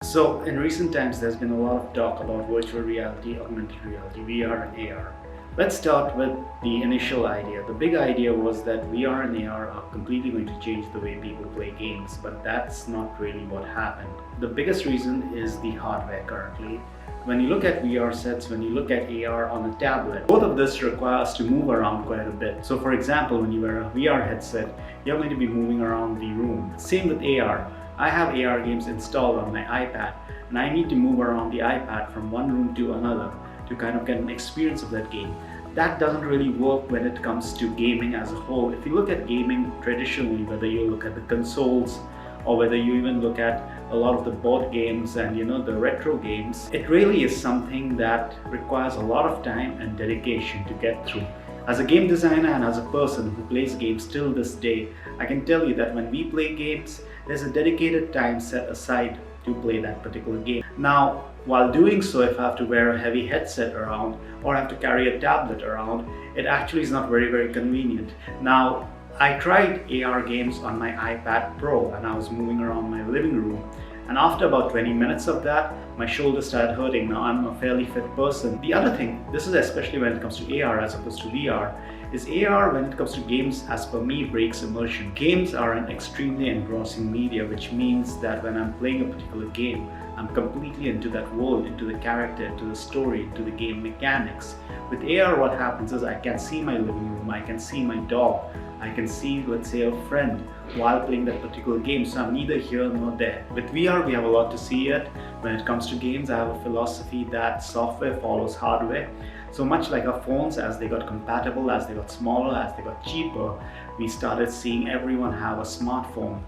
So in recent times, there's been a lot of talk about virtual reality, augmented reality, VR and AR. Let's start with the initial idea. The big idea was that VR and AR are completely going to change the way people play games, but that's not really what happened. The biggest reason is the hardware currently. When you look at VR sets, when you look at AR on a tablet, both of this requires to move around quite a bit. So for example, when you wear a VR headset, you're going to be moving around the room. Same with AR. I have AR games installed on my iPad and I need to move around the iPad from one room to another to kind of get an experience of that game. That doesn't really work when it comes to gaming as a whole. If you look at gaming traditionally, whether you look at the consoles or whether you even look at a lot of the board games and the retro games, it really is something that requires a lot of time and dedication to get through. As a game designer and as a person who plays games till this day, I can tell you that when we play games, there's a dedicated time set aside to play that particular game. Now, while doing so, if I have to wear a heavy headset around or I have to carry a tablet around, it actually is not very convenient. Now, I tried AR games on my iPad Pro and I was moving around my living room. And after about 20 minutes of that, my shoulders started hurting. Now I'm a fairly fit person. The other thing, this is especially when it comes to AR as opposed to VR, is AR when it comes to games, as per me, breaks immersion. Games are an extremely engrossing media, which means that when I'm playing a particular game, I'm completely into that world, into the character, into the story, into the game mechanics. With AR, what happens is I can see my living room, I can see my dog, I can see, let's say, a friend while playing that particular game, so I'm neither here nor there. With VR, we have a lot to see yet. When it comes to games, I have a philosophy that software follows hardware. So much like our phones, as they got compatible, as they got smaller, as they got cheaper, we started seeing everyone have a smartphone.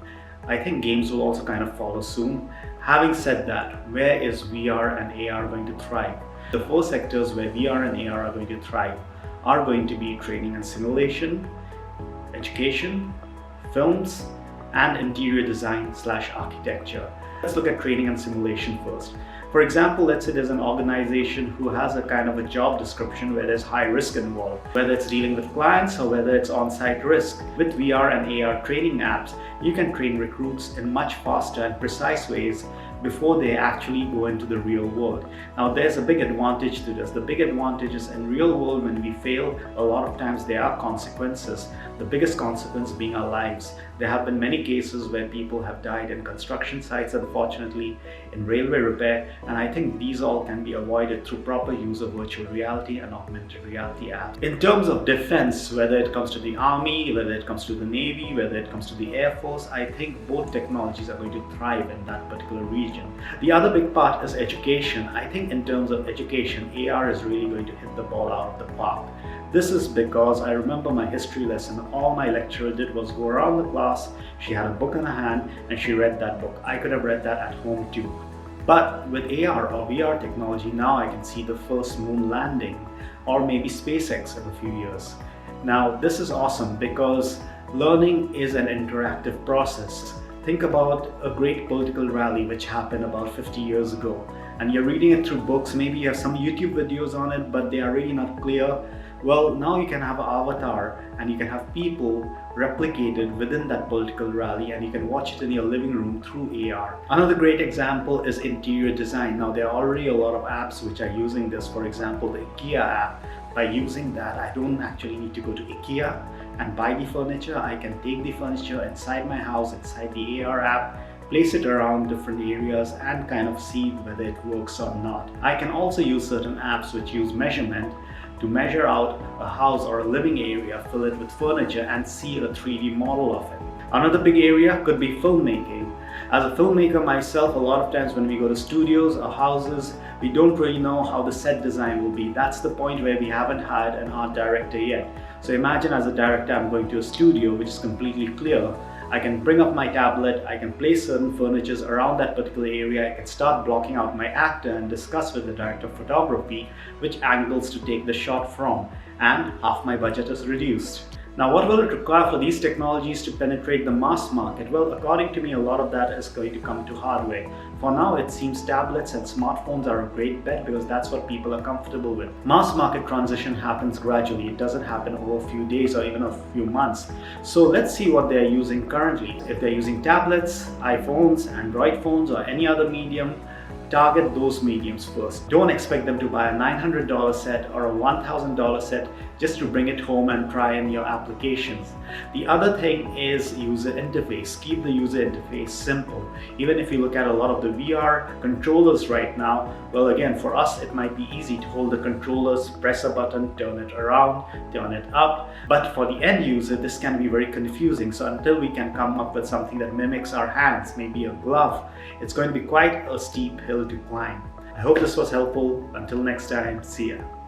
I think games will also kind of follow soon. Having said that, where is VR and AR going to thrive? The four sectors where VR and AR are going to thrive are going to be training and simulation, education, films, and interior design / architecture. Let's look at training and simulation first. For example, let's say there's an organization who has a kind of a job description where there's high risk involved, whether it's dealing with clients or whether it's on-site risk. With VR and AR training apps, you can train recruits in much faster and precise ways before they actually go into the real world. Now there's a big advantage to this. The big advantage is in real world, when we fail, a lot of times there are consequences. The biggest consequence being our lives. There have been many cases where people have died in construction sites, unfortunately, in railway repair, and I think these all can be avoided through proper use of virtual reality and augmented reality apps. In terms of defense, whether it comes to the army, whether it comes to the navy, whether it comes to the air force, I think both technologies are going to thrive in that particular region. The other big part is education. I think in terms of education, AR is really going to hit the ball out of the park. This is because I remember my history lesson, all my lecturer did was go around the class, she had a book in her hand and she read that book. I could have read that at home too. But with AR or VR technology, now I can see the first moon landing or maybe SpaceX in a few years. Now this is awesome because learning is an interactive process. Think about a great political rally which happened about 50 years ago, and you're reading it through books, maybe you have some YouTube videos on it, but they are really not clear. Well, now you can have an avatar and you can have people replicated within that political rally and you can watch it in your living room through AR. Another great example is interior design. Now there are already a lot of apps which are using this. For example, the IKEA app. By using that, I don't actually need to go to IKEA and buy the furniture. I can take the furniture inside my house, inside the AR app, place it around different areas and kind of see whether it works or not. I can also use certain apps which use measurement to measure out a house or a living area, fill it with furniture and see a 3D model of it. Another big area could be filmmaking. As a filmmaker myself, a lot of times when we go to studios or houses, we don't really know how the set design will be. That's the point where we haven't hired an art director yet. So imagine as a director, I'm going to a studio which is completely clear. I can bring up my tablet, I can place certain furnitures around that particular area, I can start blocking out my actor and discuss with the director of photography which angles to take the shot from, and half my budget is reduced. Now, what will it require for these technologies to penetrate the mass market? Well, according to me, a lot of that is going to come to hardware. For now, it seems tablets and smartphones are a great bet because that's what people are comfortable with. Mass market transition happens gradually. It doesn't happen over a few days or even a few months. So let's see what they're using currently. If they're using tablets, iPhones, Android phones, or any other medium, target those mediums first. Don't expect them to buy a $900 set or a $1,000 set just to bring it home and try in your applications. The other thing is user interface. Keep the user interface simple. Even if you look at a lot of the VR controllers right now, well, again, for us it might be easy to hold the controllers, press a button, turn it around, turn it up. But for the end user, this can be very confusing. So until we can come up with something that mimics our hands, maybe a glove, it's going to be quite a steep hill to climb. I hope this was helpful. Until next time, see ya.